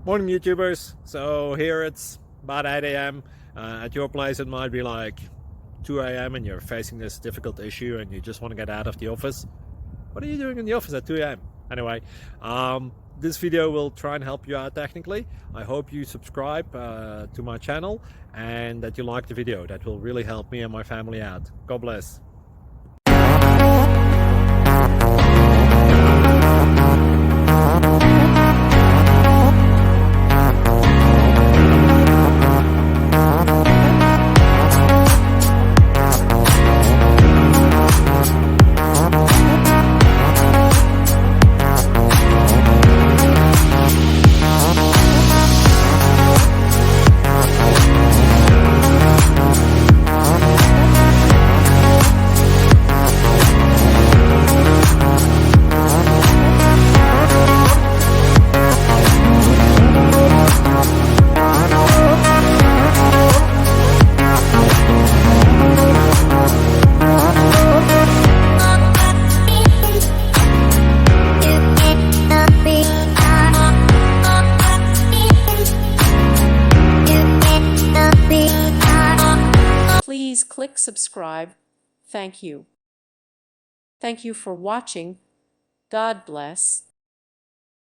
Morning YouTubers. So here it's about 8 a.m. At your place it might be like 2 a.m. and you're facing this difficult issue and you just want to get out of the office. What are you doing in the office at 2 a.m.? Anyway, this video will try and help you out technically. I hope you subscribe to my channel and that you like the video. That will really help me and my family out. God bless. Please click subscribe. Thank you. Thank you for watching. God bless.